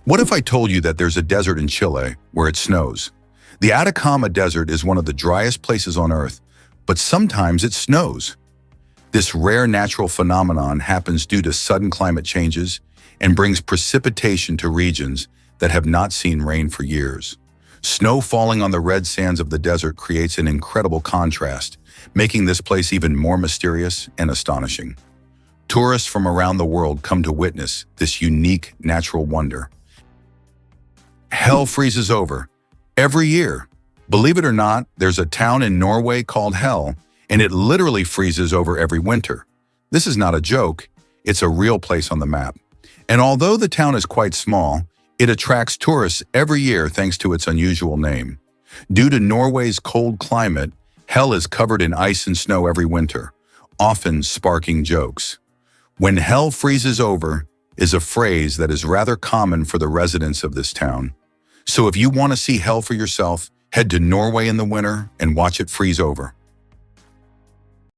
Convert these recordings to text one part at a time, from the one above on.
What if I told you that there's a desert in Chile where it snows? The Atacama Desert is one of the driest places on Earth, but sometimes it snows. This rare natural phenomenon happens due to sudden climate changes and brings precipitation to regions that have not seen rain for years. Snow falling on the red sands of the desert creates an incredible contrast, making this place even more mysterious and astonishing. Tourists from around the world come to witness this unique natural wonder. Hell freezes over every year. Believe it or not, there's a town in Norway called Hell, and it literally freezes over every winter. This is not a joke, it's a real place on the map. And although the town is quite small, it attracts tourists every year thanks to its unusual name. Due to Norway's cold climate, Hell is covered in ice and snow every winter, often sparking jokes. When hell freezes over is a phrase that is rather common for the residents of this town. So if you want to see hell for yourself, head to Norway in the winter and watch it freeze over.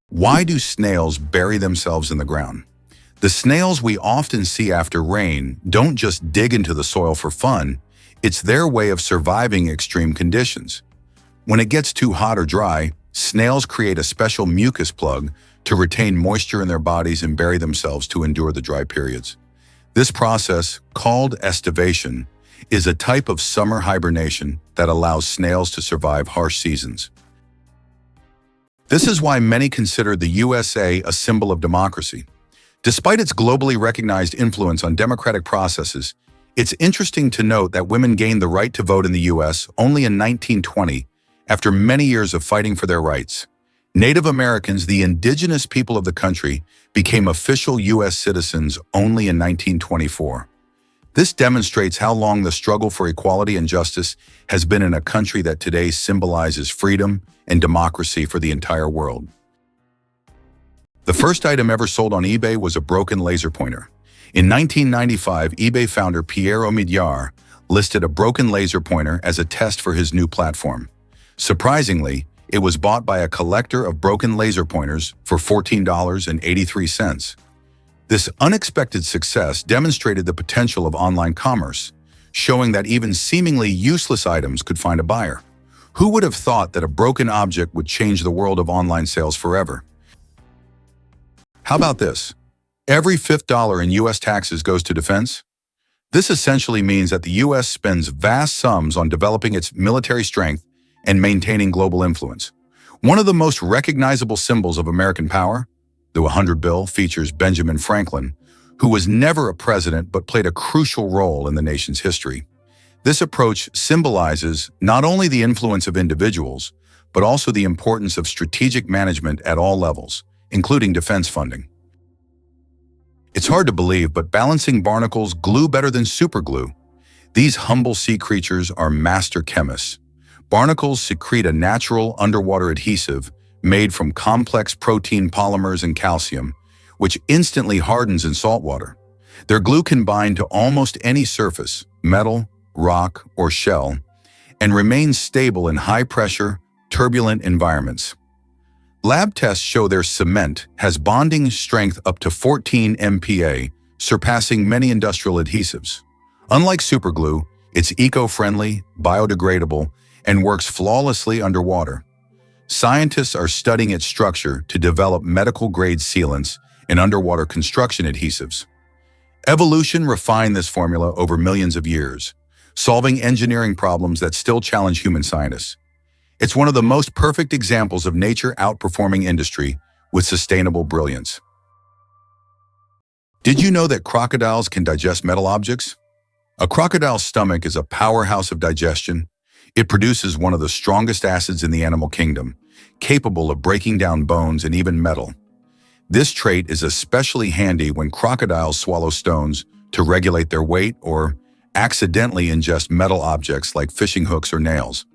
Why do snails bury themselves in the ground? The snails we often see after rain don't just dig into the soil for fun, it's their way of surviving extreme conditions. When it gets too hot or dry, snails create a special mucus plug to retain moisture in their bodies and bury themselves to endure the dry periods. This process, called estivation, is a type of summer hibernation that allows snails to survive harsh seasons. This is why many consider the USA a symbol of democracy. Despite its globally recognized influence on democratic processes, it's interesting to note that women gained the right to vote in the US only in 1920, after many years of fighting for their rights. Native Americans, the indigenous people of the country, became official US citizens only in 1924. This demonstrates how long the struggle for equality and justice has been in a country that today symbolizes freedom and democracy for the entire world. The first item ever sold on eBay was a broken laser pointer. In 1995, eBay founder Pierre Omidyar listed a broken laser pointer as a test for his new platform. Surprisingly, it was bought by a collector of broken laser pointers for $14.83. This unexpected success demonstrated the potential of online commerce, showing that even seemingly useless items could find a buyer. Who would have thought that a broken object would change the world of online sales forever? How about this? Every fifth dollar in US taxes goes to defense. This essentially means that the US spends vast sums on developing its military strength and maintaining global influence. One of the most recognizable symbols of American power, the 100 bill, features Benjamin Franklin, who was never a president but played a crucial role in the nation's history. This approach symbolizes not only the influence of individuals, but also the importance of strategic management at all levels, including defense funding. It's hard to believe, but balancing barnacles glue better than superglue. These humble sea creatures are master chemists. Barnacles secrete a natural underwater adhesive made from complex protein polymers and calcium, which instantly hardens in salt water. Their glue can bind to almost any surface, metal, rock, or shell, and remains stable in high-pressure, turbulent environments. Lab tests show their cement has bonding strength up to 14 MPa, surpassing many industrial adhesives. Unlike superglue, it's eco-friendly, biodegradable, and works flawlessly underwater. Scientists are studying its structure to develop medical-grade sealants and underwater construction adhesives. Evolution refined this formula over millions of years, solving engineering problems that still challenge human scientists. It's one of the most perfect examples of nature outperforming industry with sustainable brilliance. Did you know that crocodiles can digest metal objects? A crocodile's stomach is a powerhouse of digestion. It produces one of the strongest acids in the animal kingdom, capable of breaking down bones and even metal. This trait is especially handy when crocodiles swallow stones to regulate their weight or accidentally ingest metal objects like fishing hooks or nails.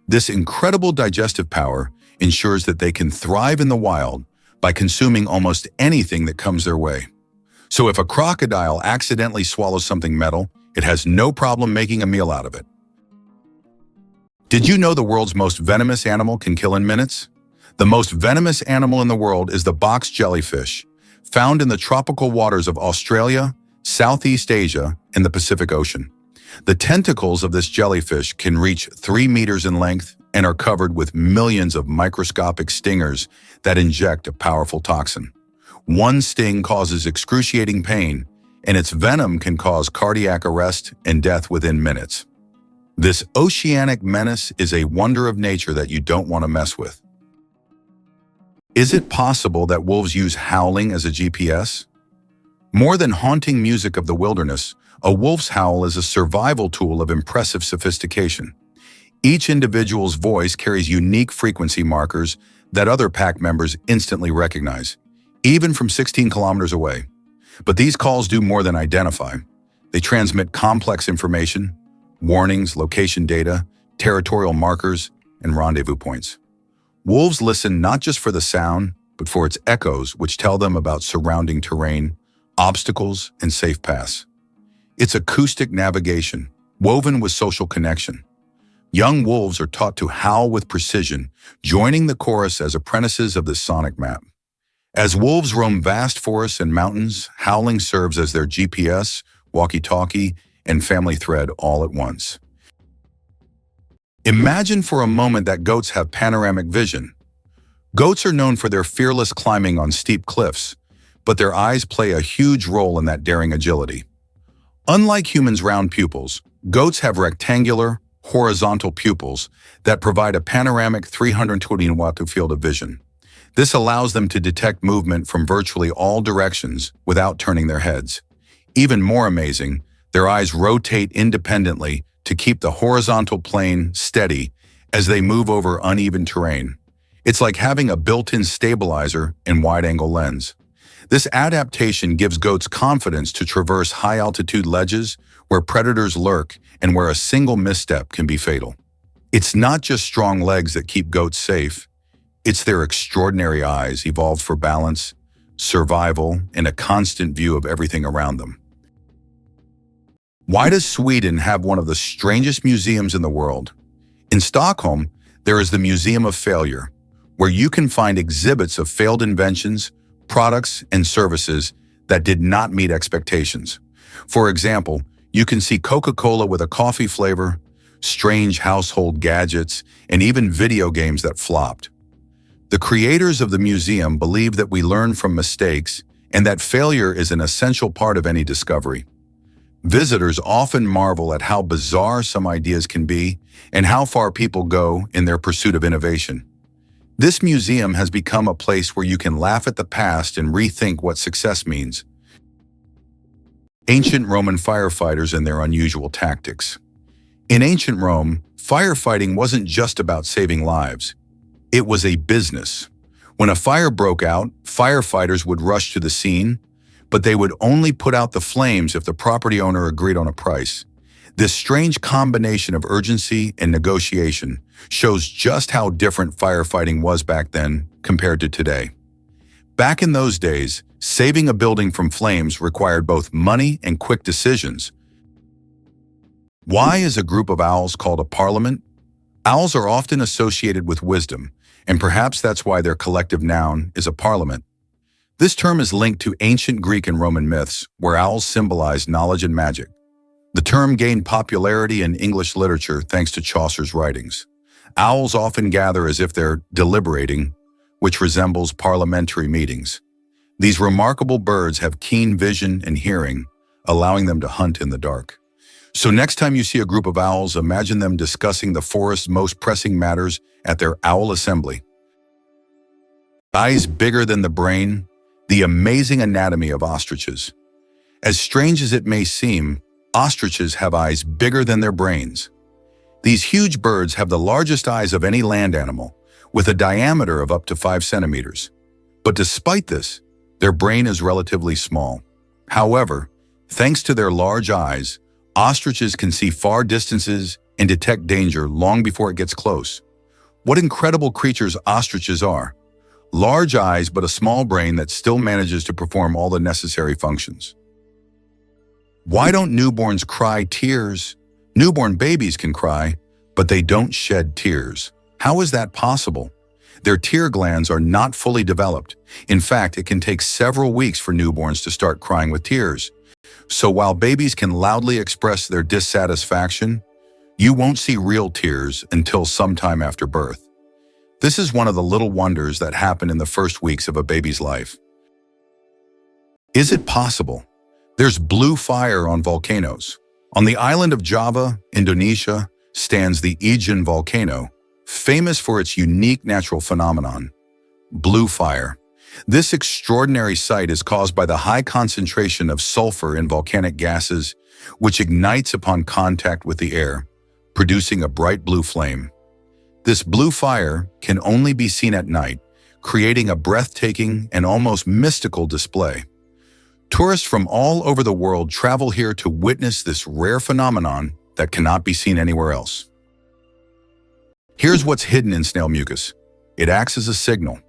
This incredible digestive power ensures that they can thrive in the wild by consuming almost anything that comes their way. So if a crocodile accidentally swallows something metal, it has no problem making a meal out of it. Did you know the world's most venomous animal can kill in minutes? The most venomous animal in the world is the box jellyfish, found in the tropical waters of Australia, Southeast Asia, and the Pacific Ocean. The tentacles of this jellyfish can reach 3 meters in length and are covered with millions of microscopic stingers that inject a powerful toxin. One sting causes excruciating pain, and its venom can cause cardiac arrest and death within minutes. This oceanic menace is a wonder of nature that you don't want to mess with. Is it possible that wolves use howling as a GPS? More than haunting music of the wilderness, a wolf's howl is a survival tool of impressive sophistication. Each individual's voice carries unique frequency markers that other pack members instantly recognize, even from 16 kilometers away. But these calls do more than identify. They transmit complex information, warnings, location data, territorial markers, and rendezvous points. Wolves listen not just for the sound, but for its echoes, which tell them about surrounding terrain, obstacles, and safe paths. It's acoustic navigation, woven with social connection. Young wolves are taught to howl with precision, joining the chorus as apprentices of this sonic map. As wolves roam vast forests and mountains, howling serves as their GPS, walkie-talkie, and family thread all at once. Imagine for a moment that goats have panoramic vision. Goats are known for their fearless climbing on steep cliffs, but their eyes play a huge role in that daring agility. Unlike humans' round pupils, goats have rectangular, horizontal pupils that provide a panoramic 320-watt field of vision. This allows them to detect movement from virtually all directions without turning their heads. Even more amazing, their eyes rotate independently to keep the horizontal plane steady as they move over uneven terrain. It's like having a built-in stabilizer and wide-angle lens. This adaptation gives goats confidence to traverse high-altitude ledges where predators lurk and where a single misstep can be fatal. It's not just strong legs that keep goats safe. It's their extraordinary eyes, evolved for balance, survival, and a constant view of everything around them. Why does Sweden have one of the strangest museums in the world? In Stockholm, there is the Museum of Failure, where you can find exhibits of failed inventions, products, and services that did not meet expectations. For example, you can see Coca-Cola with a coffee flavor, strange household gadgets, and even video games that flopped. The creators of the museum believe that we learn from mistakes and that failure is an essential part of any discovery. Visitors often marvel at how bizarre some ideas can be and how far people go in their pursuit of innovation. This museum has become a place where you can laugh at the past and rethink what success means. Ancient Roman firefighters and their unusual tactics. In ancient Rome, firefighting wasn't just about saving lives. It was a business. When a fire broke out, firefighters would rush to the scene, but they would only put out the flames if the property owner agreed on a price. This strange combination of urgency and negotiation shows just how different firefighting was back then compared to today. Back in those days, saving a building from flames required both money and quick decisions. Why is a group of owls called a parliament? Owls are often associated with wisdom, and perhaps that's why their collective noun is a parliament. This term is linked to ancient Greek and Roman myths, where owls symbolize knowledge and magic. The term gained popularity in English literature thanks to Chaucer's writings. Owls often gather as if they're deliberating, which resembles parliamentary meetings. These remarkable birds have keen vision and hearing, allowing them to hunt in the dark. So next time you see a group of owls, imagine them discussing the forest's most pressing matters at their owl assembly. Eyes bigger than the brain, the amazing anatomy of ostriches. As strange as it may seem, ostriches have eyes bigger than their brains. These huge birds have the largest eyes of any land animal, with a diameter of up to 5 centimeters. But despite this, their brain is relatively small. However, thanks to their large eyes, ostriches can see far distances and detect danger long before it gets close. What incredible creatures ostriches are! Large eyes but a small brain that still manages to perform all the necessary functions. Why don't newborns cry tears? Newborn babies can cry, but they don't shed tears. How is that possible? Their tear glands are not fully developed. In fact, it can take several weeks for newborns to start crying with tears. So while babies can loudly express their dissatisfaction, you won't see real tears until sometime after birth. This is one of the little wonders that happen in the first weeks of a baby's life. Is it possible? There's blue fire on volcanoes. On the island of Java, Indonesia, stands the Aegean volcano, famous for its unique natural phenomenon, blue fire. This extraordinary sight is caused by the high concentration of sulfur in volcanic gases, which ignites upon contact with the air, producing a bright blue flame. This blue fire can only be seen at night, creating a breathtaking and almost mystical display. Tourists from all over the world travel here to witness this rare phenomenon that cannot be seen anywhere else. Here's what's hidden in snail mucus. It acts as a signal.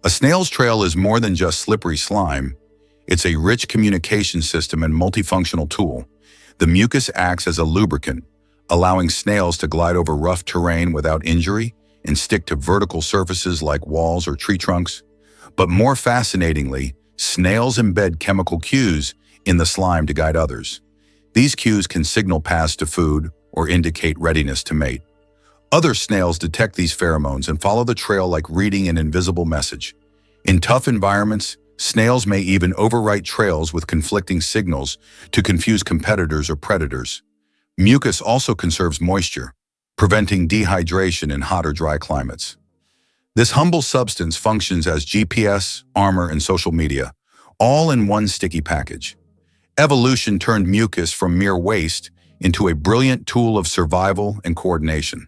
A snail's trail is more than just slippery slime. It's a rich communication system and multifunctional tool. The mucus acts as a lubricant, allowing snails to glide over rough terrain without injury and stick to vertical surfaces like walls or tree trunks. But more fascinatingly, snails embed chemical cues in the slime to guide others. These cues can signal paths to food or indicate readiness to mate. Other snails detect these pheromones and follow the trail like reading an invisible message. In tough environments, snails may even overwrite trails with conflicting signals to confuse competitors or predators. Mucus also conserves moisture, preventing dehydration in hot or dry climates. This humble substance functions as GPS, armor, and social media, all in one sticky package. Evolution turned mucus from mere waste into a brilliant tool of survival and coordination.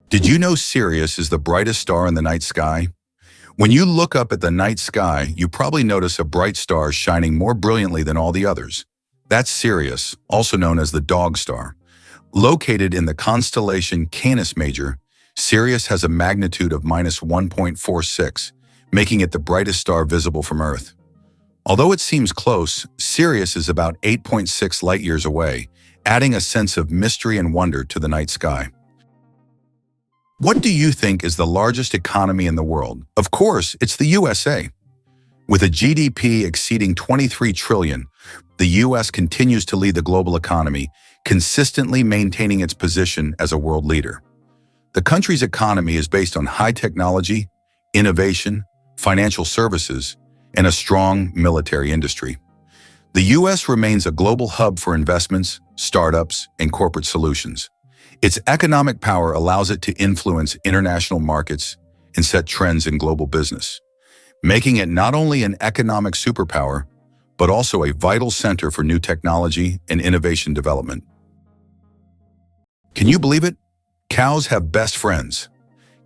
Did you know Sirius is the brightest star in the night sky? When you look up at the night sky, you probably notice a bright star shining more brilliantly than all the others. That's Sirius, also known as the dog star. Located in the constellation Canis Major, Sirius has a magnitude of -1.46, making it the brightest star visible from Earth. Although it seems close, Sirius is about 8.6 light-years away, adding a sense of mystery and wonder to the night sky. What do you think is the largest economy in the world? Of course, it's the USA. With a GDP exceeding 23 trillion, the US continues to lead the global economy, consistently maintaining its position as a world leader. The country's economy is based on high technology, innovation, financial services, and a strong military industry. The US remains a global hub for investments, startups, and corporate solutions. Its economic power allows it to influence international markets and set trends in global business, making it not only an economic superpower, but also a vital center for new technology and innovation development. Can you believe it? Cows have best friends.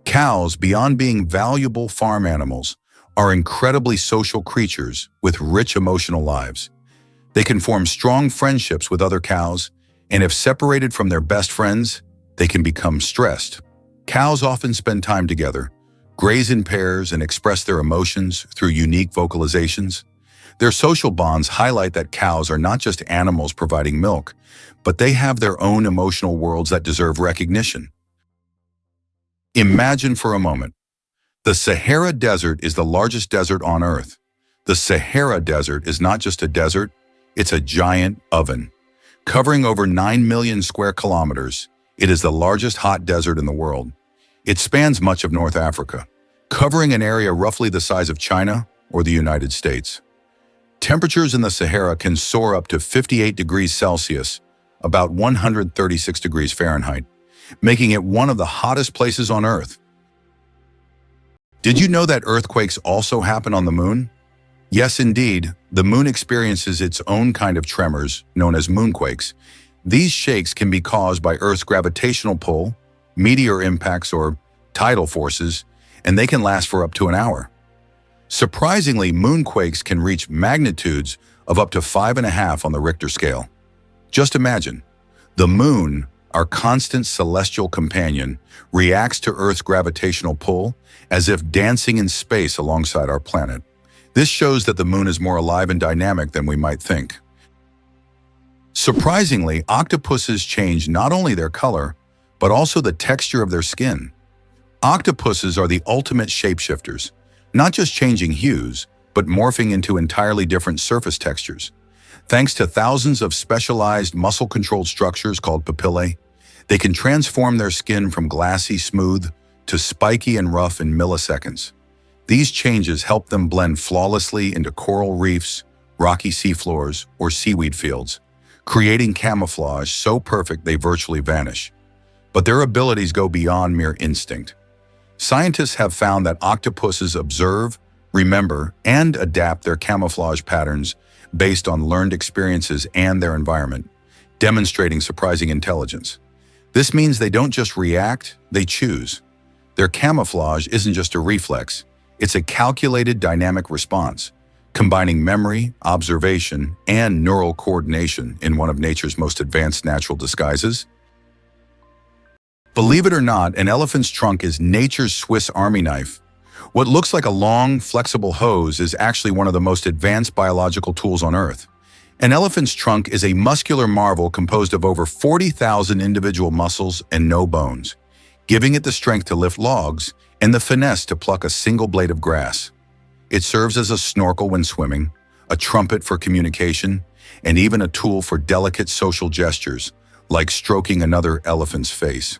Cows, beyond being valuable farm animals, are incredibly social creatures with rich emotional lives. They can form strong friendships with other cows, and if separated from their best friends, they can become stressed. Cows often spend time together, graze in pairs, and express their emotions through unique vocalizations. Their social bonds highlight that cows are not just animals providing milk, but they have their own emotional worlds that deserve recognition. Imagine for a moment. The Sahara Desert is the largest desert on Earth. The Sahara Desert is not just a desert, it's a giant oven. Covering over 9 million square kilometers, it is the largest hot desert in the world. It spans much of North Africa, covering an area roughly the size of China or the United States. Temperatures in the Sahara can soar up to 58 degrees Celsius, about 136 degrees Fahrenheit, making it one of the hottest places on Earth. Did you know that earthquakes also happen on the moon? Yes, indeed, the moon experiences its own kind of tremors, known as moonquakes. These shakes can be caused by Earth's gravitational pull, meteor impacts, or tidal forces, and they can last for up to an hour. Surprisingly, moonquakes can reach magnitudes of up to 5.5 on the Richter scale. Just imagine, the moon, our constant celestial companion, reacts to Earth's gravitational pull as if dancing in space alongside our planet. This shows that the moon is more alive and dynamic than we might think. Surprisingly, octopuses change not only their color, but also the texture of their skin. Octopuses are the ultimate shapeshifters, not just changing hues, but morphing into entirely different surface textures. Thanks to thousands of specialized muscle-controlled structures called papillae, they can transform their skin from glassy smooth to spiky and rough in milliseconds. These changes help them blend flawlessly into coral reefs, rocky seafloors, or seaweed fields, creating camouflage so perfect they virtually vanish. But their abilities go beyond mere instinct. Scientists have found that octopuses observe, remember, and adapt their camouflage patterns based on learned experiences and their environment, demonstrating surprising intelligence. This means they don't just react, they choose. Their camouflage isn't just a reflex, it's a calculated dynamic response, combining memory, observation, and neural coordination in one of nature's most advanced natural disguises. Believe it or not, an elephant's trunk is nature's Swiss Army knife. What looks like a long, flexible hose is actually one of the most advanced biological tools on Earth. An elephant's trunk is a muscular marvel composed of over 40,000 individual muscles and no bones, giving it the strength to lift logs and the finesse to pluck a single blade of grass. It serves as a snorkel when swimming, a trumpet for communication, and even a tool for delicate social gestures, like stroking another elephant's face.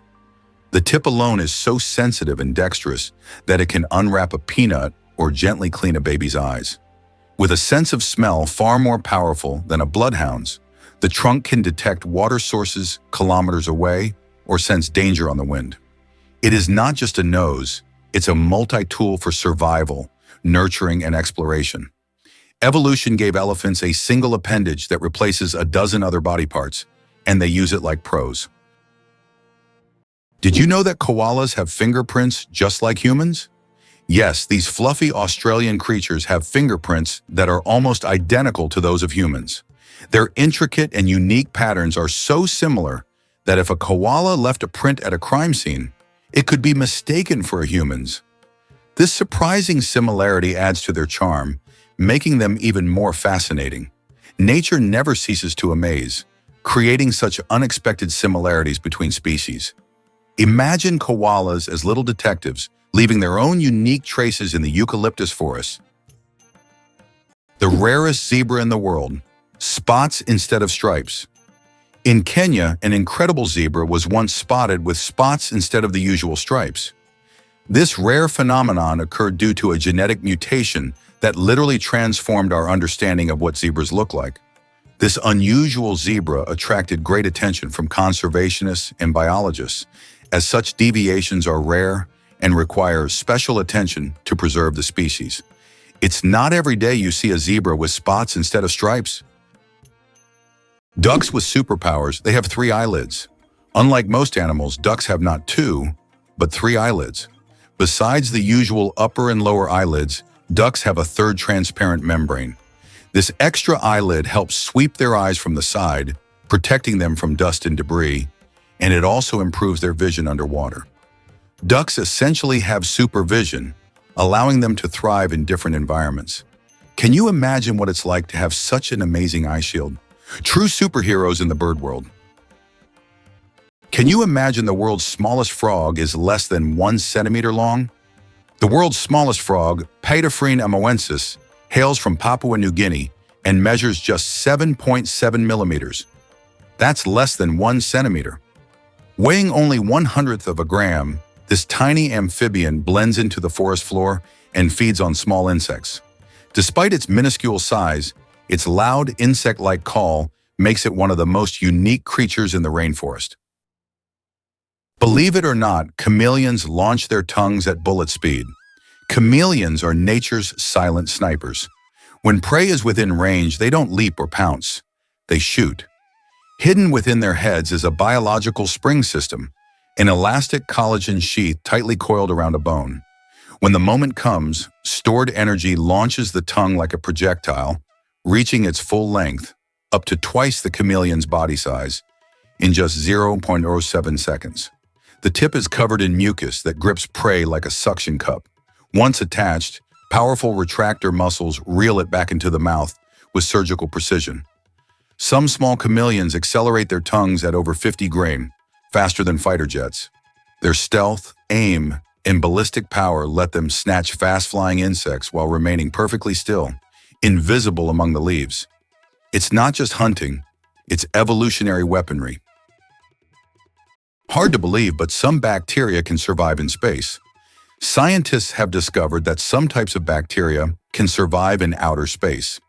The tip alone is so sensitive and dexterous that it can unwrap a peanut or gently clean a baby's eyes. With a sense of smell far more powerful than a bloodhound's, the trunk can detect water sources kilometers away or sense danger on the wind. It is not just a nose, it's a multi-tool for survival, nurturing, and exploration. Evolution gave elephants a single appendage that replaces a dozen other body parts, and they use it like pros. Did you know that koalas have fingerprints just like humans? Yes, these fluffy Australian creatures have fingerprints that are almost identical to those of humans. Their intricate and unique patterns are so similar that if a koala left a print at a crime scene, it could be mistaken for a human's. This surprising similarity adds to their charm, making them even more fascinating. Nature never ceases to amaze, creating such unexpected similarities between species. Imagine koalas as little detectives, leaving their own unique traces in the eucalyptus forests. The rarest zebra in the world, spots instead of stripes. In Kenya, an incredible zebra was once spotted with spots instead of the usual stripes. This rare phenomenon occurred due to a genetic mutation that literally transformed our understanding of what zebras look like. This unusual zebra attracted great attention from conservationists and biologists, as such deviations are rare and require special attention to preserve the species. It's not every day you see a zebra with spots instead of stripes. Ducks with superpowers, they have 3 eyelids. Unlike most animals, ducks have not 2, but 3 eyelids. Besides the usual upper and lower eyelids, ducks have a third transparent membrane. This extra eyelid helps sweep their eyes from the side, protecting them from dust and debris, and it also improves their vision underwater. Ducks essentially have supervision, allowing them to thrive in different environments. Can you imagine what it's like to have such an amazing eye shield? True superheroes in the bird world. Can you imagine the world's smallest frog is less than 1 centimeter long? The world's smallest frog, Paedophrene amoensis, hails from Papua New Guinea and measures just 7.7 millimeters. That's less than 1 centimeter. Weighing only 1/100th of a gram, this tiny amphibian blends into the forest floor and feeds on small insects. Despite its minuscule size, its loud insect-like call makes it one of the most unique creatures in the rainforest. Believe it or not, chameleons launch their tongues at bullet speed. Chameleons are nature's silent snipers. When prey is within range, they don't leap or pounce. They shoot. Hidden within their heads is a biological spring system, an elastic collagen sheath tightly coiled around a bone. When the moment comes, stored energy launches the tongue like a projectile, reaching its full length, up to twice the chameleon's body size, in just 0.07 seconds. The tip is covered in mucus that grips prey like a suction cup. Once attached, powerful retractor muscles reel it back into the mouth with surgical precision. Some small chameleons accelerate their tongues at over 50 grain, faster than fighter jets. Their stealth, aim, and ballistic power let them snatch fast-flying insects while remaining perfectly still, invisible among the leaves. It's not just hunting, it's evolutionary weaponry. Hard to believe, but some bacteria can survive in space. Scientists have discovered that some types of bacteria can survive in outer space.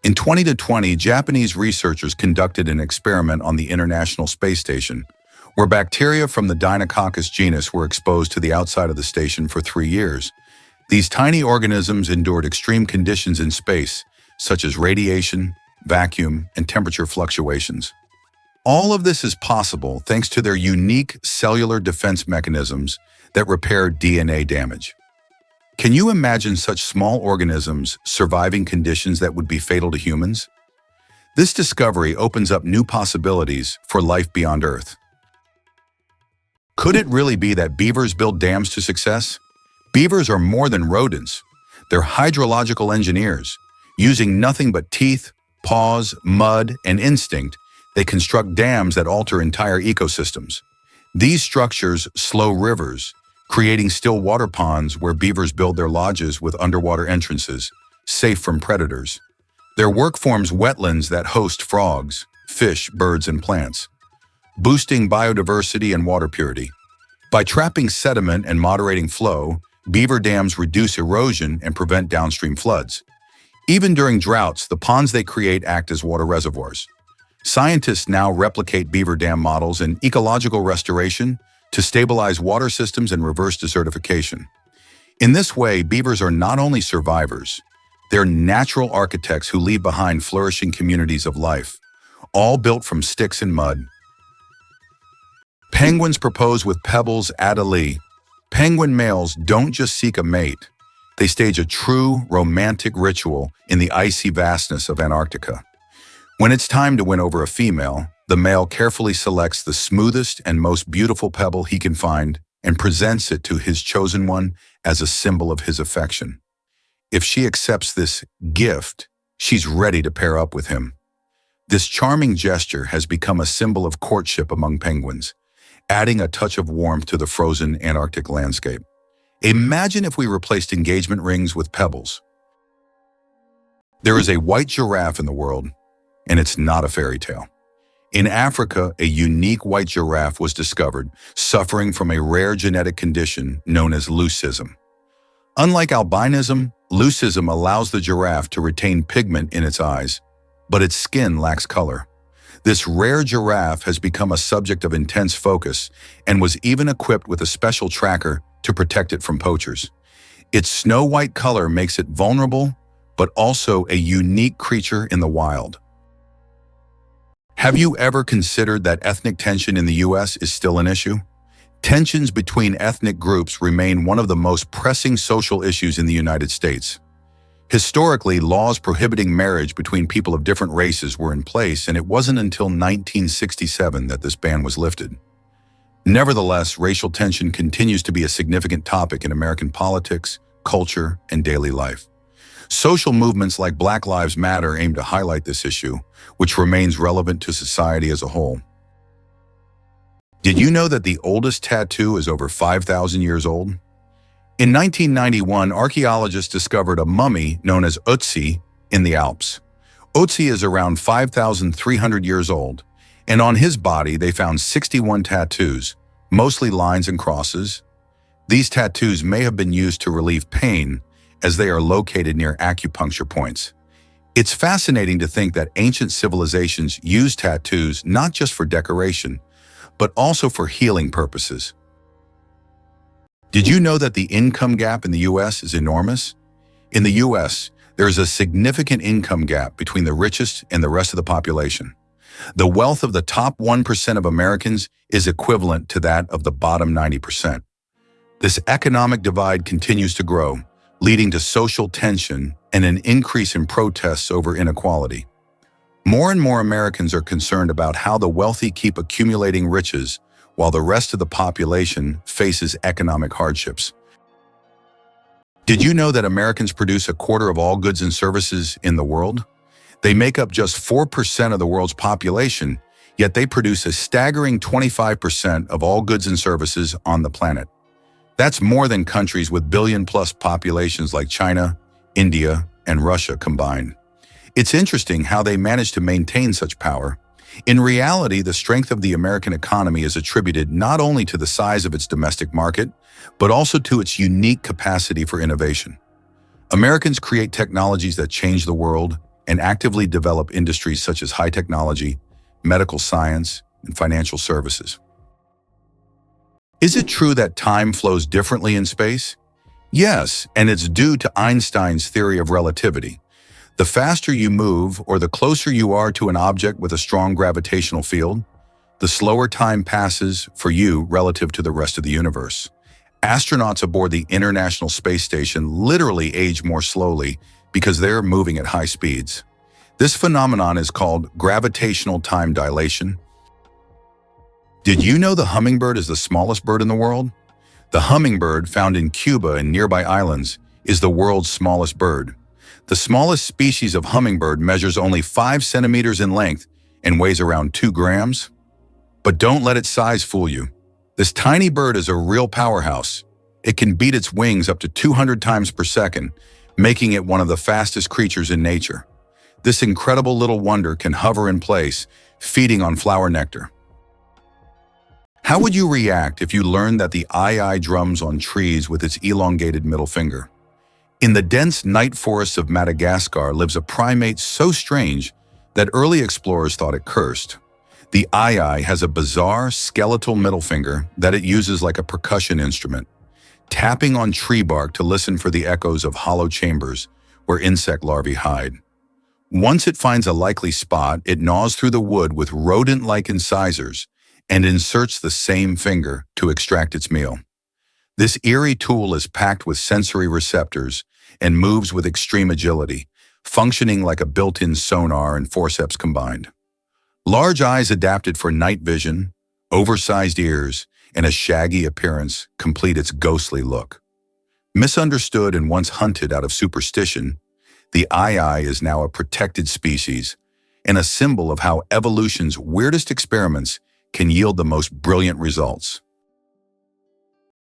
In 2020, Japanese researchers conducted an experiment on the International Space Station, where bacteria from the Deinococcus genus were exposed to the outside of the station for 3 years. These tiny organisms endured extreme conditions in space, such as radiation, vacuum, and temperature fluctuations. All of this is possible thanks to their unique cellular defense mechanisms that repair DNA damage. Can you imagine such small organisms surviving conditions that would be fatal to humans? This discovery opens up new possibilities for life beyond Earth. Could it really be that beavers build dams to success? Beavers are more than rodents. They're hydrological engineers. Using nothing but teeth, paws, mud, and instinct, they construct dams that alter entire ecosystems. These structures slow rivers, creating still water ponds where beavers build their lodges with underwater entrances, safe from predators. Their work forms wetlands that host frogs, fish, birds, and plants, boosting biodiversity and water purity. By trapping sediment and moderating flow, beaver dams reduce erosion and prevent downstream floods. Even during droughts, the ponds they create act as water reservoirs. Scientists now replicate beaver dam models in ecological restoration to stabilize water systems and reverse desertification. In this way, beavers are not only survivors, they're natural architects who leave behind flourishing communities of life, all built from sticks and mud. Penguins propose with pebbles at a lee. Penguin males don't just seek a mate, they stage a true romantic ritual in the icy vastness of Antarctica. When it's time to win over a female, the male carefully selects the smoothest and most beautiful pebble he can find and presents it to his chosen one as a symbol of his affection. If she accepts this gift, she's ready to pair up with him. This charming gesture has become a symbol of courtship among penguins, adding a touch of warmth to the frozen Antarctic landscape. Imagine if we replaced engagement rings with pebbles. There is a white giraffe in the world, and it's not a fairy tale. In Africa, a unique white giraffe was discovered, suffering from a rare genetic condition known as leucism. Unlike albinism, leucism allows the giraffe to retain pigment in its eyes, but its skin lacks color. This rare giraffe has become a subject of intense focus and was even equipped with a special tracker to protect it from poachers. Its snow-white color makes it vulnerable, but also a unique creature in the wild. Have you ever considered that ethnic tension in the U.S. is still an issue? Tensions between ethnic groups remain one of the most pressing social issues in the United States. Historically, laws prohibiting marriage between people of different races were in place, and it wasn't until 1967 that this ban was lifted. Nevertheless, racial tension continues to be a significant topic in American politics, culture, and daily life. Social movements like Black Lives Matter aim to highlight this issue, which remains relevant to society as a whole. Did you know that the oldest tattoo is over 5,000 years old? In 1991, archaeologists discovered a mummy known as Ötzi in the Alps. Ötzi is around 5,300 years old, and on his body they found 61 tattoos, mostly lines and crosses. These tattoos may have been used to relieve pain, as they are located near acupuncture points. It's fascinating to think that ancient civilizations used tattoos not just for decoration, but also for healing purposes. Did you know that the income gap in the U.S. is enormous? In the U.S., there is a significant income gap between the richest and the rest of the population. The wealth of the top 1% of Americans is equivalent to that of the bottom 90%. This economic divide continues to grow, leading to social tension and an increase in protests over inequality. More and more Americans are concerned about how the wealthy keep accumulating riches while the rest of the population faces economic hardships. Did you know that Americans produce a quarter of all goods and services in the world? They make up just 4% of the world's population, yet they produce a staggering 25% of all goods and services on the planet. That's more than countries with billion-plus populations like China, India, and Russia combined. It's interesting how they managed to maintain such power. In reality, the strength of the American economy is attributed not only to the size of its domestic market, but also to its unique capacity for innovation. Americans create technologies that change the world and actively develop industries such as high technology, medical science, and financial services. Is it true that time flows differently in space? Yes, and it's due to Einstein's theory of relativity. The faster you move or the closer you are to an object with a strong gravitational field, the slower time passes for you relative to the rest of the universe. Astronauts aboard the International Space Station literally age more slowly because they're moving at high speeds. This phenomenon is called gravitational time dilation. Did you know the hummingbird is the smallest bird in the world? The hummingbird, found in Cuba and nearby islands, is the world's smallest bird. The smallest species of hummingbird measures only 5 centimeters in length and weighs around 2 grams. But don't let its size fool you. This tiny bird is a real powerhouse. It can beat its wings up to 200 times per second, making it one of the fastest creatures in nature. This incredible little wonder can hover in place, feeding on flower nectar. How would you react if you learned that the ii drums on trees with its elongated middle finger? In the dense night forests of Madagascar lives a primate so strange that early explorers thought it cursed. The ii has a bizarre skeletal middle finger that it uses like a percussion instrument, tapping on tree bark to listen for the echoes of hollow chambers where insect larvae hide. Once it finds a likely spot, it gnaws through the wood with rodent-like incisors and inserts the same finger to extract its meal. This eerie tool is packed with sensory receptors and moves with extreme agility, functioning like a built-in sonar and forceps combined. Large eyes adapted for night vision, oversized ears, and a shaggy appearance complete its ghostly look. Misunderstood and once hunted out of superstition, the ii is now a protected species and a symbol of how evolution's weirdest experiments can yield the most brilliant results.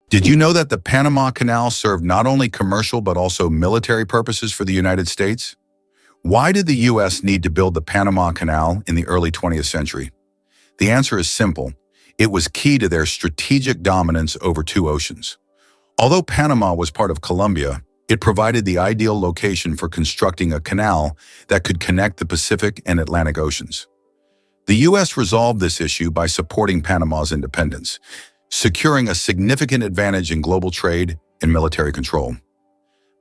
Did you know that the Panama Canal served not only commercial but also military purposes for the United States? Why did the U.S. need to build the Panama Canal in the early 20th century? The answer is simple. It was key to their strategic dominance over 2 oceans. Although Panama was part of Colombia, it provided the ideal location for constructing a canal that could connect the Pacific and Atlantic Oceans. The U.S. resolved this issue by supporting Panama's independence, securing a significant advantage in global trade and military control.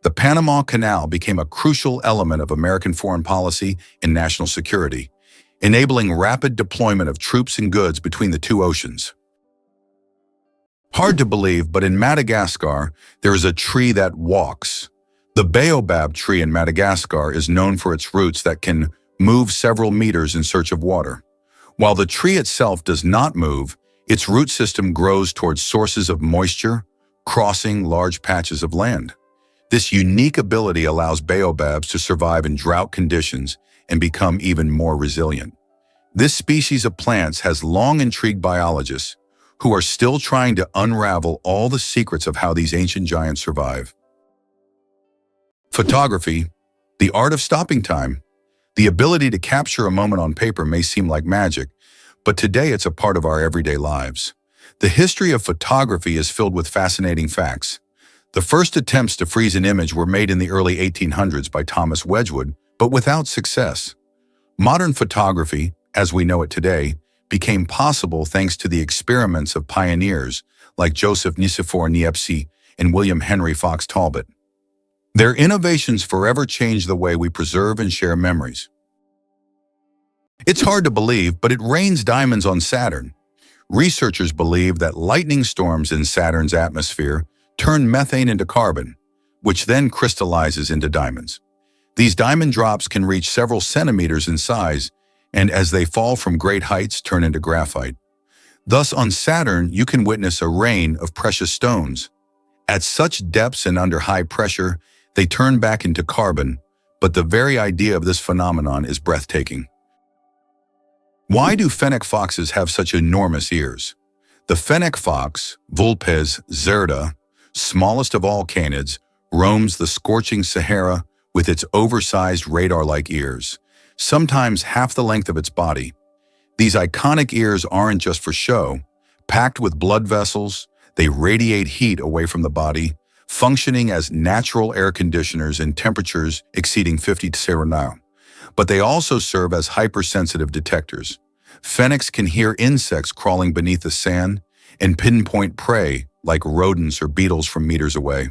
The Panama Canal became a crucial element of American foreign policy and national security, enabling rapid deployment of troops and goods between the 2 oceans. Hard to believe, but in Madagascar, there is a tree that walks. The baobab tree in Madagascar is known for its roots that can move several meters in search of water. While the tree itself does not move, its root system grows towards sources of moisture, crossing large patches of land. This unique ability allows baobabs to survive in drought conditions and become even more resilient. This species of plants has long intrigued biologists who are still trying to unravel all the secrets of how these ancient giants survive. Photography, the art of stopping time. The ability to capture a moment on paper may seem like magic, but today it's a part of our everyday lives. The history of photography is filled with fascinating facts. The first attempts to freeze an image were made in the early 1800s by Thomas Wedgwood, but without success. Modern photography, as we know it today, became possible thanks to the experiments of pioneers like Joseph Nicephore Niepce and William Henry Fox Talbot. Their innovations forever changed the way we preserve and share memories. It's hard to believe, but it rains diamonds on Saturn. Researchers believe that lightning storms in Saturn's atmosphere turn methane into carbon, which then crystallizes into diamonds. These diamond drops can reach several centimeters in size, and as they fall from great heights, turn into graphite. Thus, on Saturn, you can witness a rain of precious stones. At such depths and under high pressure, they turn back into carbon, but the very idea of this phenomenon is breathtaking. Why do fennec foxes have such enormous ears? The fennec fox, Vulpes zerda, smallest of all canids, roams the scorching Sahara with its oversized radar-like ears, sometimes half the length of its body. These iconic ears aren't just for show. Packed with blood vessels, they radiate heat away from the body, functioning as natural air conditioners in temperatures exceeding 50 Fahrenheit. But they also serve as hypersensitive detectors. Fenks can hear insects crawling beneath the sand and pinpoint prey like rodents or beetles from meters away.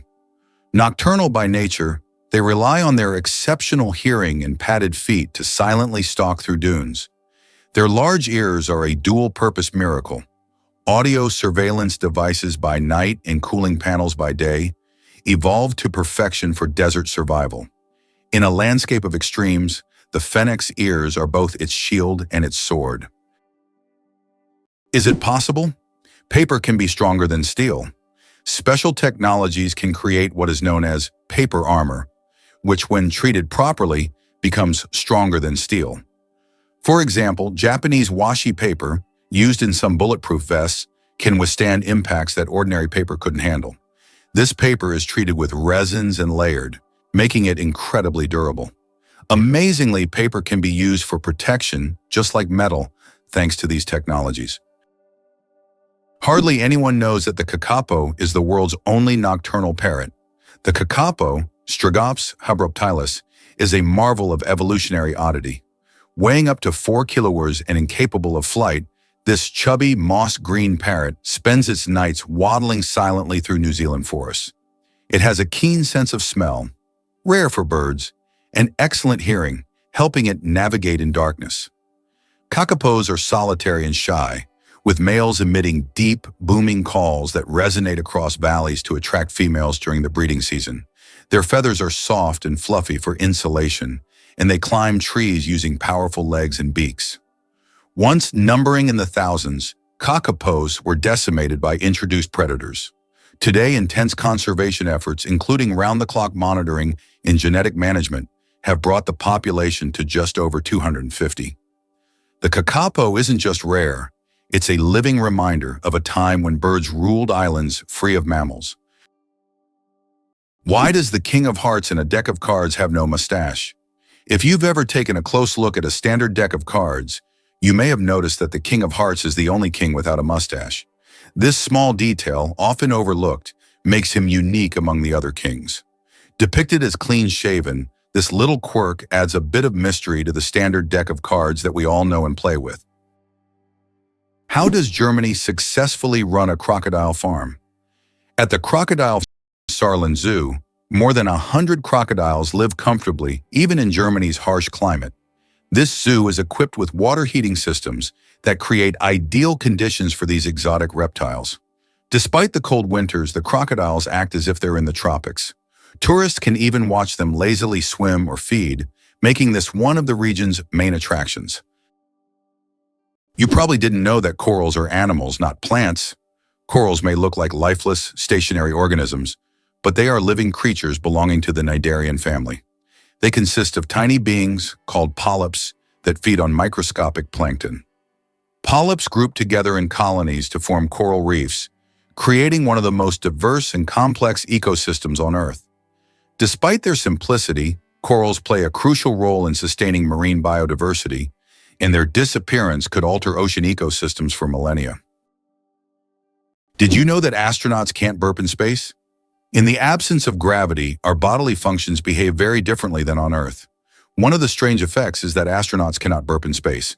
Nocturnal by nature, they rely on their exceptional hearing and padded feet to silently stalk through dunes. Their large ears are a dual-purpose miracle. Audio surveillance devices by night and cooling panels by day, evolved to perfection for desert survival. In a landscape of extremes, the fennec's ears are both its shield and its sword. Is it possible? Paper can be stronger than steel. Special technologies can create what is known as paper armor, which when treated properly becomes stronger than steel. For example, Japanese washi paper, used in some bulletproof vests, can withstand impacts that ordinary paper couldn't handle. This paper is treated with resins and layered, making it incredibly durable. Amazingly, paper can be used for protection, just like metal, thanks to these technologies. Hardly anyone knows that the kakapo is the world's only nocturnal parrot. The kakapo, Strigops hubruptilis, is a marvel of evolutionary oddity. Weighing up to 4 kilograms and incapable of flight, this chubby, moss-green parrot spends its nights waddling silently through New Zealand forests. It has a keen sense of smell, rare for birds, and excellent hearing, helping it navigate in darkness. Kakapos are solitary and shy, with males emitting deep, booming calls that resonate across valleys to attract females during the breeding season. Their feathers are soft and fluffy for insulation, and they climb trees using powerful legs and beaks. Once numbering in the thousands, kakapos were decimated by introduced predators. Today, intense conservation efforts, including round-the-clock monitoring and genetic management, have brought the population to just over 250. The kakapo isn't just rare, it's a living reminder of a time when birds ruled islands free of mammals. Why does the King of Hearts in a deck of cards have no mustache? If you've ever taken a close look at a standard deck of cards, you may have noticed that the King of Hearts is the only king without a mustache. This small detail, often overlooked, makes him unique among the other kings. Depicted as clean-shaven, this little quirk adds a bit of mystery to the standard deck of cards that we all know and play with. How does Germany successfully run a crocodile farm? At the Crocodile Saarland Zoo, more than 100 crocodiles live comfortably, even in Germany's harsh climate. This zoo is equipped with water heating systems that create ideal conditions for these exotic reptiles. Despite the cold winters, the crocodiles act as if they're in the tropics. Tourists can even watch them lazily swim or feed, making this one of the region's main attractions. You probably didn't know that corals are animals, not plants. Corals may look like lifeless, stationary organisms, but they are living creatures belonging to the cnidarian family. They consist of tiny beings called polyps that feed on microscopic plankton. Polyps group together in colonies to form coral reefs, creating one of the most diverse and complex ecosystems on Earth. Despite their simplicity, corals play a crucial role in sustaining marine biodiversity, and their disappearance could alter ocean ecosystems for millennia. Did you know that astronauts can't burp in space? In the absence of gravity, our bodily functions behave very differently than on Earth. One of the strange effects is that astronauts cannot burp in space.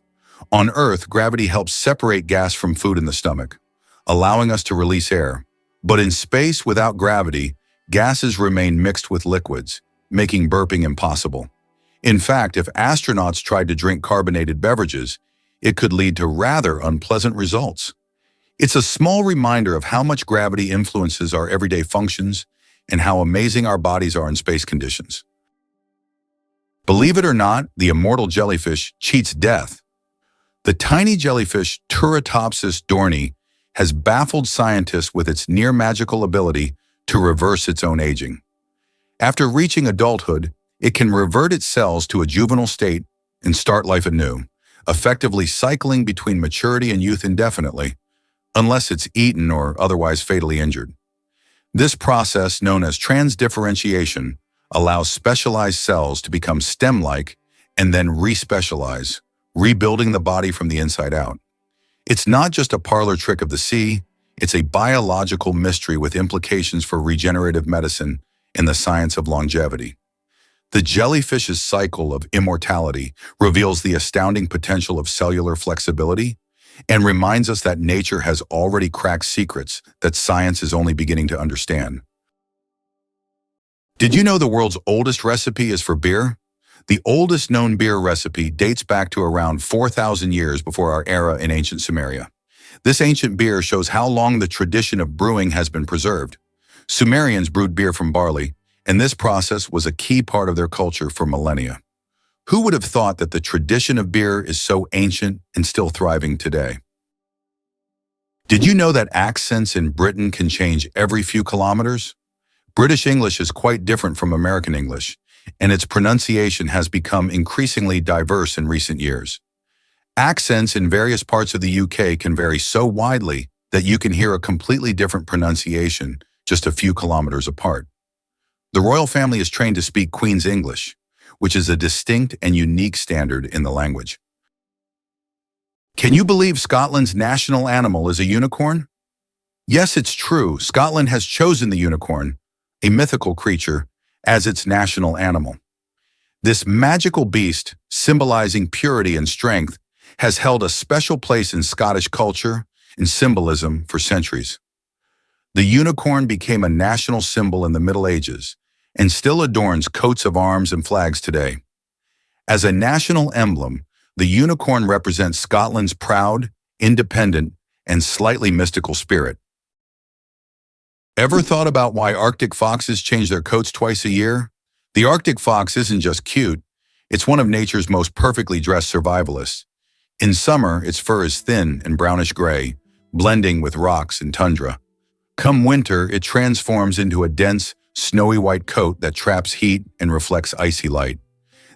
On Earth, gravity helps separate gas from food in the stomach, allowing us to release air. But in space without gravity, gases remain mixed with liquids, making burping impossible. In fact, if astronauts tried to drink carbonated beverages, it could lead to rather unpleasant results. It's a small reminder of how much gravity influences our everyday functions and how amazing our bodies are in space conditions. Believe it or not, the immortal jellyfish cheats death. The tiny jellyfish Turritopsis dohrnii has baffled scientists with its near-magical ability to reverse its own aging. After reaching adulthood, it can revert its cells to a juvenile state and start life anew, effectively cycling between maturity and youth indefinitely, unless it's eaten or otherwise fatally injured. This process, known as transdifferentiation, allows specialized cells to become stem-like and then respecialize, rebuilding the body from the inside out. It's not just a parlor trick of the sea, it's a biological mystery with implications for regenerative medicine and the science of longevity. The jellyfish's cycle of immortality reveals the astounding potential of cellular flexibility and reminds us that nature has already cracked secrets that science is only beginning to understand. Did you know the world's oldest recipe is for beer? The oldest known beer recipe dates back to around 4,000 years before our era in ancient Sumeria. This ancient beer shows how long the tradition of brewing has been preserved. Sumerians brewed beer from barley, and this process was a key part of their culture for millennia. Who would have thought that the tradition of beer is so ancient and still thriving today? Did you know that accents in Britain can change every few kilometers? British English is quite different from American English, and its pronunciation has become increasingly diverse in recent years. Accents in various parts of the UK can vary so widely that you can hear a completely different pronunciation just a few kilometers apart. The royal family is trained to speak Queen's English, which is a distinct and unique standard in the language. Can you believe Scotland's national animal is a unicorn? Yes, it's true. Scotland has chosen the unicorn, a mythical creature, as its national animal. This magical beast, symbolizing purity and strength, has held a special place in Scottish culture and symbolism for centuries. The unicorn became a national symbol in the Middle Ages and still adorns coats of arms and flags today. As a national emblem, the unicorn represents Scotland's proud, independent, and slightly mystical spirit. Ever thought about why Arctic foxes change their coats twice a year? The Arctic fox isn't just cute, it's one of nature's most perfectly dressed survivalists. In summer, its fur is thin and brownish-gray, blending with rocks and tundra. Come winter, it transforms into a dense, snowy white coat that traps heat and reflects icy light.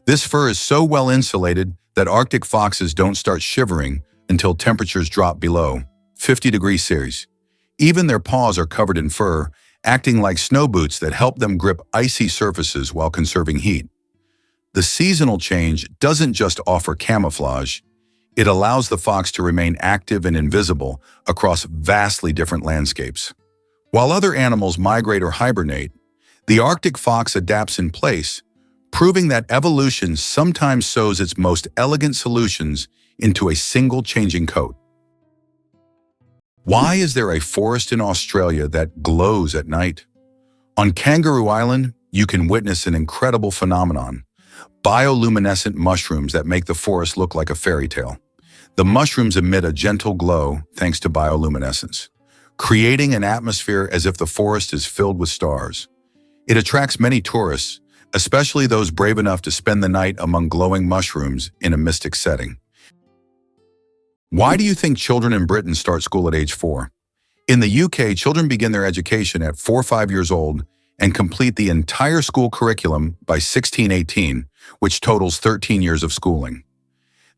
This fur is so well insulated that Arctic foxes don't start shivering until temperatures drop below 50 degrees Celsius. Even their paws are covered in fur, acting like snow boots that help them grip icy surfaces while conserving heat. The seasonal change doesn't just offer camouflage, it allows the fox to remain active and invisible across vastly different landscapes. While other animals migrate or hibernate, the Arctic fox adapts in place, proving that evolution sometimes sews its most elegant solutions into a single changing coat. Why is there a forest in Australia that glows at night? On Kangaroo Island, you can witness an incredible phenomenon: bioluminescent mushrooms that make the forest look like a fairy tale. The mushrooms emit a gentle glow thanks to bioluminescence, creating an atmosphere as if the forest is filled with stars. It attracts many tourists, especially those brave enough to spend the night among glowing mushrooms in a mystic setting. Why do you think children in Britain start school at age 4? In the UK, children begin their education at 4 or 5 years old and complete the entire school curriculum by 16-18, which totals 13 years of schooling.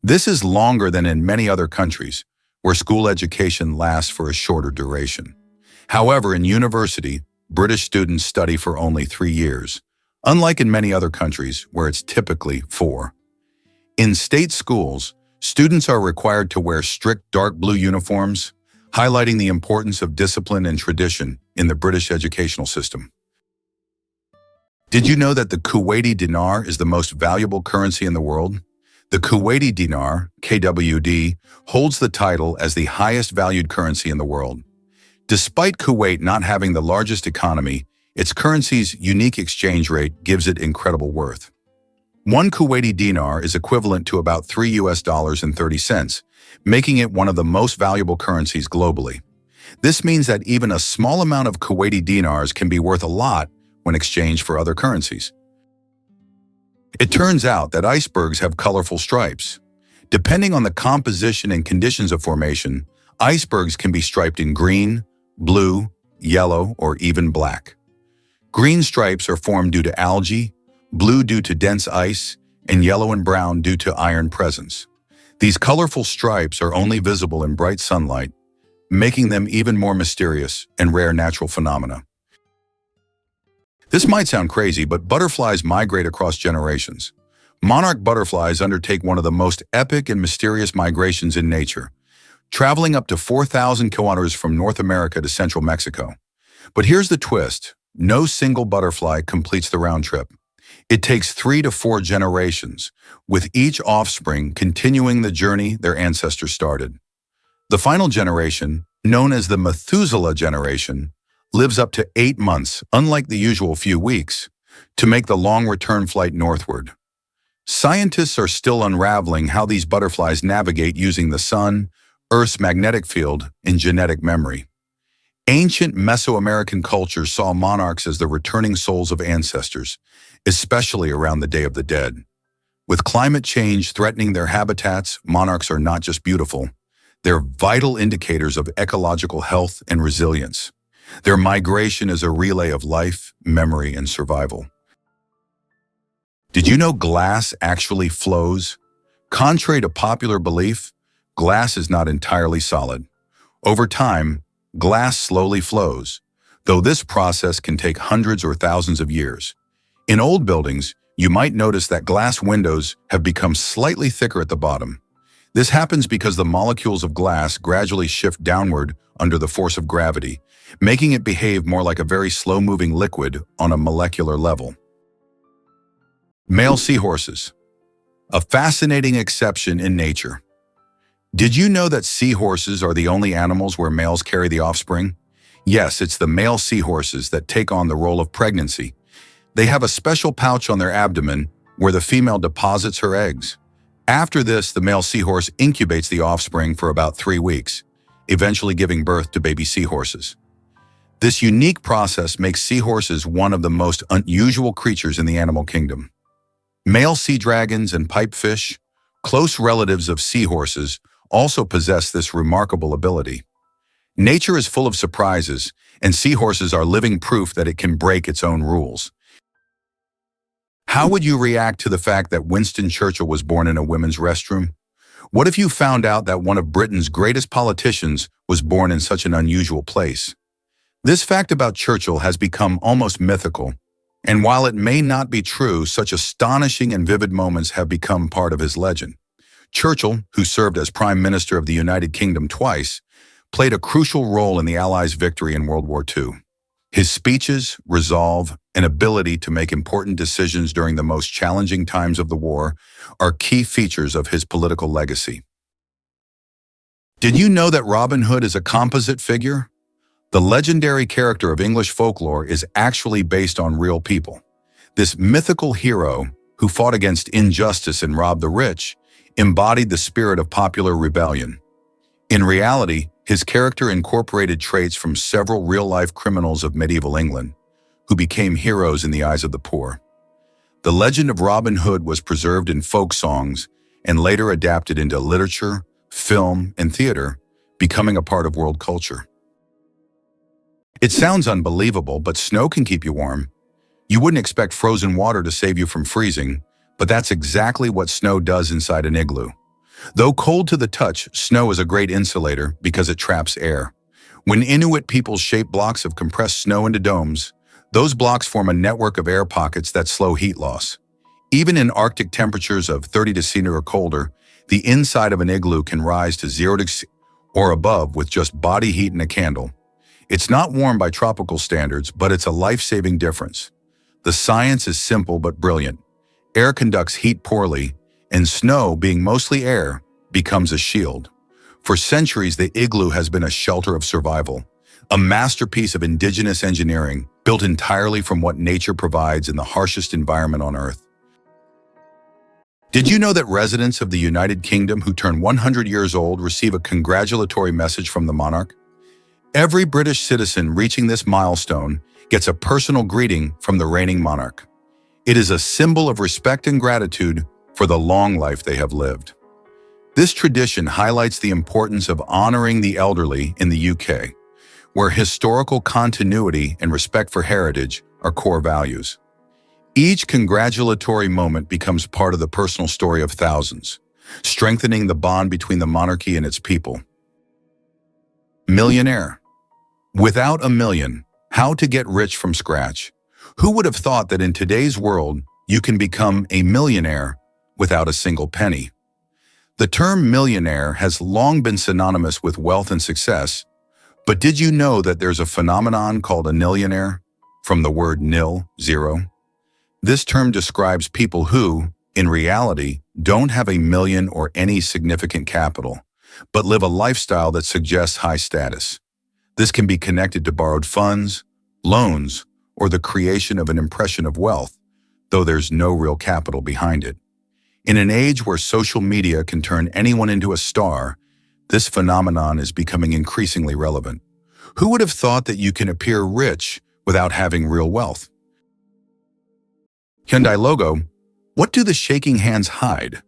This is longer than in many other countries, where school education lasts for a shorter duration. However, in university, British students study for only 3 years, unlike in many other countries where it's typically 4. In state schools, students are required to wear strict dark blue uniforms, highlighting the importance of discipline and tradition in the British educational system. Did you know that the Kuwaiti dinar is the most valuable currency in the world? The Kuwaiti dinar, KWD, holds the title as the highest valued currency in the world. Despite Kuwait not having the largest economy, its currency's unique exchange rate gives it incredible worth. One Kuwaiti dinar is equivalent to about $3.30, making it one of the most valuable currencies globally. This means that even a small amount of Kuwaiti dinars can be worth a lot when exchanged for other currencies. It turns out that icebergs have colorful stripes. Depending on the composition and conditions of formation, icebergs can be striped in green, blue, yellow, or even black. Green stripes are formed due to algae, blue due to dense ice, and yellow and brown due to iron presence. These colorful stripes are only visible in bright sunlight, making them even more mysterious and rare natural phenomena. This might sound crazy, but butterflies migrate across generations. Monarch butterflies undertake one of the most epic and mysterious migrations in nature, traveling up to 4,000 kilometers from North America to central Mexico. But here's the twist. No single butterfly completes the round trip. It takes 3 to 4 generations, with each offspring continuing the journey their ancestors started. The final generation, known as the Methuselah generation, lives up to 8 months, unlike the usual few weeks, to make the long return flight northward. Scientists are still unraveling how these butterflies navigate using the sun, Earth's magnetic field, and genetic memory. Ancient Mesoamerican cultures saw monarchs as the returning souls of ancestors, especially around the Day of the Dead. With climate change threatening their habitats, monarchs are not just beautiful, they're vital indicators of ecological health and resilience. Their migration is a relay of life, memory, and survival. Did you know glass actually flows? Contrary to popular belief, glass is not entirely solid. Over time, glass slowly flows, though this process can take hundreds or thousands of years. In old buildings, you might notice that glass windows have become slightly thicker at the bottom. This happens because the molecules of glass gradually shift downward under the force of gravity, making it behave more like a very slow-moving liquid on a molecular level. Male seahorses, a fascinating exception in nature. Did you know that seahorses are the only animals where males carry the offspring? Yes, it's the male seahorses that take on the role of pregnancy. They have a special pouch on their abdomen where the female deposits her eggs. After this, the male seahorse incubates the offspring for about 3 weeks, eventually giving birth to baby seahorses. This unique process makes seahorses one of the most unusual creatures in the animal kingdom. Male sea dragons and pipefish, close relatives of seahorses, also possess this remarkable ability. Nature is full of surprises, and seahorses are living proof that it can break its own rules. How would you react to the fact that Winston Churchill was born in a women's restroom? What if you found out that one of Britain's greatest politicians was born in such an unusual place? This fact about Churchill has become almost mythical, and while it may not be true, such astonishing and vivid moments have become part of his legend. Churchill, who served as Prime Minister of the United Kingdom twice, played a crucial role in the Allies' victory in World War II. His speeches, resolve, and ability to make important decisions during the most challenging times of the war are key features of his political legacy. Did you know that Robin Hood is a composite figure? The legendary character of English folklore is actually based on real people. This mythical hero, who fought against injustice and robbed the rich, embodied the spirit of popular rebellion. In reality, his character incorporated traits from several real-life criminals of medieval England, who became heroes in the eyes of the poor. The legend of Robin Hood was preserved in folk songs and later adapted into literature, film, and theater, becoming a part of world culture. It sounds unbelievable, but snow can keep you warm. You wouldn't expect frozen water to save you from freezing, but that's exactly what snow does inside an igloo. Though cold to the touch, snow is a great insulator because it traps air. When Inuit peoples shape blocks of compressed snow into domes, those blocks form a network of air pockets that slow heat loss. Even in Arctic temperatures of 30 degrees or colder, the inside of an igloo can rise to 0 degrees or above with just body heat and a candle. It's not warm by tropical standards, but it's a life-saving difference. The science is simple but brilliant. Air conducts heat poorly, and snow, being mostly air, becomes a shield. For centuries, the igloo has been a shelter of survival, a masterpiece of indigenous engineering built entirely from what nature provides in the harshest environment on Earth. Did you know that residents of the United Kingdom who turn 100 years old receive a congratulatory message from the monarch? Every British citizen reaching this milestone gets a personal greeting from the reigning monarch. It is a symbol of respect and gratitude for the long life they have lived. This tradition highlights the importance of honoring the elderly in the UK, where historical continuity and respect for heritage are core values. Each congratulatory moment becomes part of the personal story of thousands, strengthening the bond between the monarchy and its people. Millionaire. Without a million, how to get rich from scratch? Who would have thought that in today's world, you can become a millionaire without a single penny? The term millionaire has long been synonymous with wealth and success, but did you know that there's a phenomenon called a nillionaire, from the word nil, zero? This term describes people who, in reality, don't have a million or any significant capital, but live a lifestyle that suggests high status. This can be connected to borrowed funds, loans, or the creation of an impression of wealth, though there's no real capital behind it. In an age where social media can turn anyone into a star, this phenomenon is becoming increasingly relevant. Who would have thought that you can appear rich without having real wealth? Hyundai Logo. What do the shaking hands hide?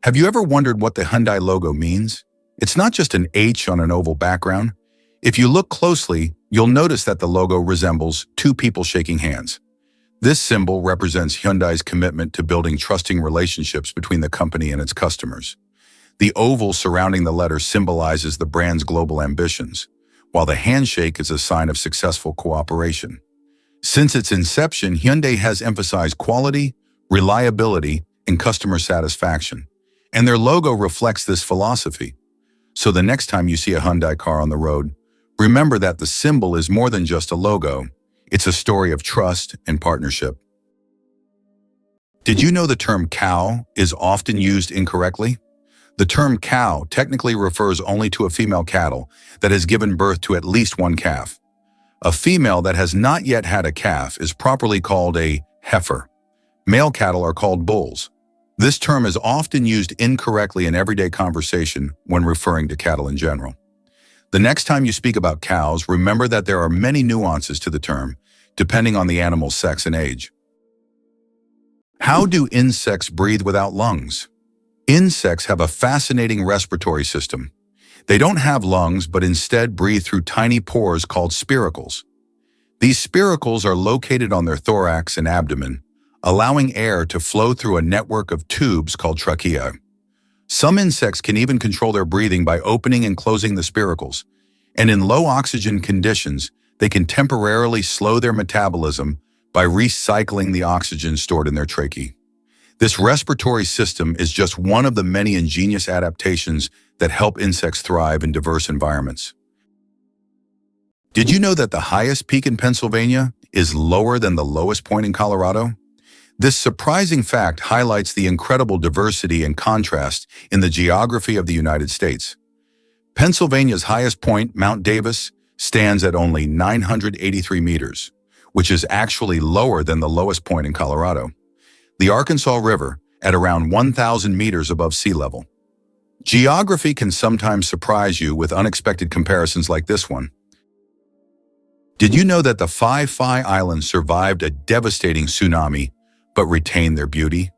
Have you ever wondered what the Hyundai logo means? It's not just an H on an oval background. If you look closely, you'll notice that the logo resembles two people shaking hands. This symbol represents Hyundai's commitment to building trusting relationships between the company and its customers. The oval surrounding the letter symbolizes the brand's global ambitions, while the handshake is a sign of successful cooperation. Since its inception, Hyundai has emphasized quality, reliability, and customer satisfaction, and their logo reflects this philosophy. So the next time you see a Hyundai car on the road, remember that the symbol is more than just a logo. It's a story of trust and partnership. Did you know the term cow is often used incorrectly? The term cow technically refers only to a female cattle that has given birth to at least one calf. A female that has not yet had a calf is properly called a heifer. Male cattle are called bulls. This term is often used incorrectly in everyday conversation when referring to cattle in general. The next time you speak about cows, remember that there are many nuances to the term, depending on the animal's sex and age. How do insects breathe without lungs? Insects have a fascinating respiratory system. They don't have lungs, but instead breathe through tiny pores called spiracles. These spiracles are located on their thorax and abdomen, allowing air to flow through a network of tubes called trachea. Some insects can even control their breathing by opening and closing the spiracles, and in low oxygen conditions, they can temporarily slow their metabolism by recycling the oxygen stored in their tracheae. This respiratory system is just one of the many ingenious adaptations that help insects thrive in diverse environments. Did you know that the highest peak in Pennsylvania is lower than the lowest point in Colorado? This surprising fact highlights the incredible diversity and contrast in the geography of the United States. Pennsylvania's highest point, Mount Davis, stands at only 983 meters, which is actually lower than the lowest point in Colorado. The Arkansas River, at around 1,000 meters above sea level. Geography can sometimes surprise you with unexpected comparisons like this one. Did you know that the FiFi Islands survived a devastating tsunami but retained their beauty?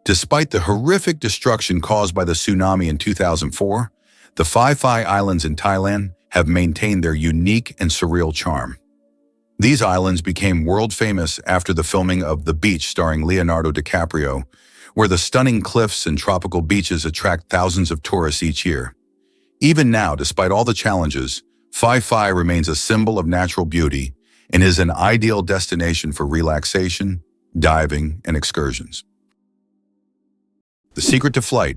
Despite the horrific destruction caused by the tsunami in 2004, the FiFi Islands in Thailand have maintained their unique and surreal charm. These islands became world famous after the filming of The Beach starring Leonardo DiCaprio, where the stunning cliffs and tropical beaches attract thousands of tourists each year. Even now, despite all the challenges, FiFi remains a symbol of natural beauty and is an ideal destination for relaxation, diving, and excursions. The secret to flight: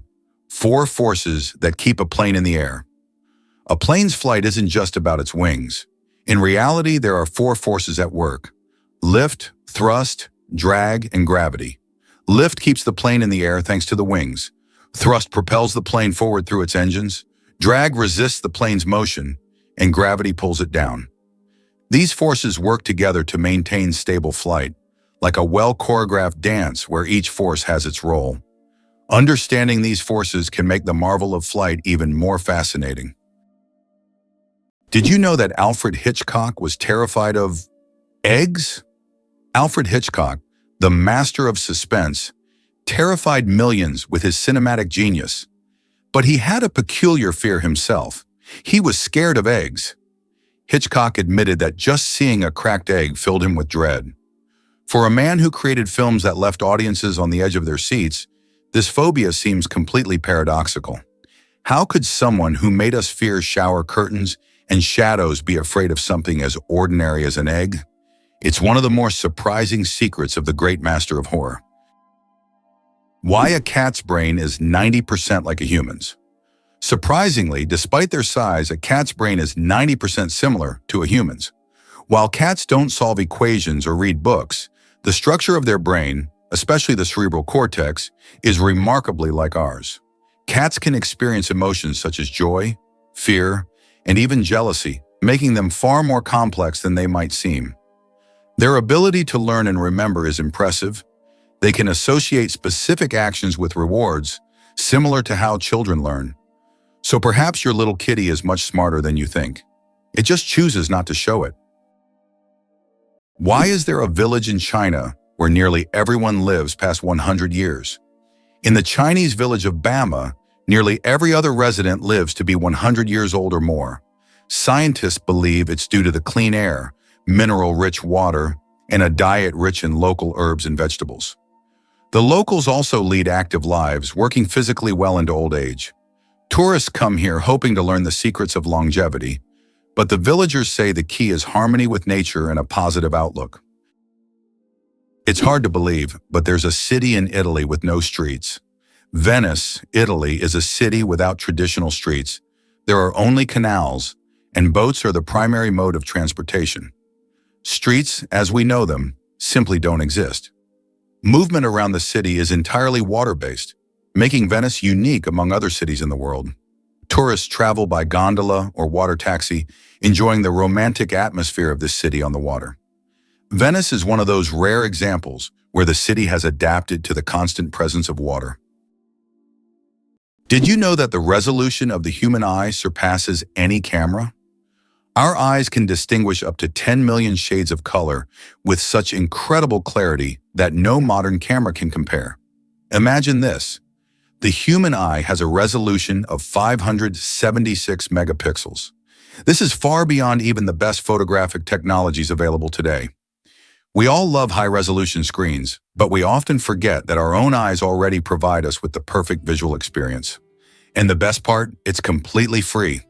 4 forces that keep a plane in the air. A plane's flight isn't just about its wings. In reality, there are 4 forces at work: lift, thrust, drag, and gravity. Lift keeps the plane in the air thanks to the wings. Thrust propels the plane forward through its engines. Drag resists the plane's motion, and gravity pulls it down. These forces work together to maintain stable flight, like a well-choreographed dance where each force has its role. Understanding these forces can make the marvel of flight even more fascinating. Did you know that Alfred Hitchcock was terrified of eggs? Alfred Hitchcock, the master of suspense, terrified millions with his cinematic genius. But he had a peculiar fear himself. He was scared of eggs. Hitchcock admitted that just seeing a cracked egg filled him with dread. For a man who created films that left audiences on the edge of their seats, this phobia seems completely paradoxical. How could someone who made us fear shower curtains and shadows be afraid of something as ordinary as an egg? It's one of the more surprising secrets of the great master of horror. Why a cat's brain is 90% like a human's. Surprisingly, despite their size, a cat's brain is 90% similar to a human's. While cats don't solve equations or read books, the structure of their brain, especially the cerebral cortex, is remarkably like ours. Cats can experience emotions such as joy, fear, and even jealousy, making them far more complex than they might seem. Their ability to learn and remember is impressive. They can associate specific actions with rewards, similar to how children learn. So perhaps your little kitty is much smarter than you think. It just chooses not to show it. Why is there a village in China where nearly everyone lives past 100 years? In the Chinese village of Bama, nearly every other resident lives to be 100 years old or more. Scientists believe it's due to the clean air, mineral-rich water, and a diet rich in local herbs and vegetables. The locals also lead active lives, working physically well into old age. Tourists come here hoping to learn the secrets of longevity, but the villagers say the key is harmony with nature and a positive outlook. It's hard to believe, but there's a city in Italy with no streets. Venice, Italy, is a city without traditional streets. There are only canals, and boats are the primary mode of transportation. Streets, as we know them, simply don't exist. Movement around the city is entirely water-based, making Venice unique among other cities in the world. Tourists travel by gondola or water taxi, enjoying the romantic atmosphere of this city on the water. Venice is one of those rare examples where the city has adapted to the constant presence of water. Did you know that the resolution of the human eye surpasses any camera? Our eyes can distinguish up to 10 million shades of color with such incredible clarity that no modern camera can compare. Imagine this. The human eye has a resolution of 576 megapixels. This is far beyond even the best photographic technologies available today. We all love high-resolution screens, but we often forget that our own eyes already provide us with the perfect visual experience. And the best part, it's completely free.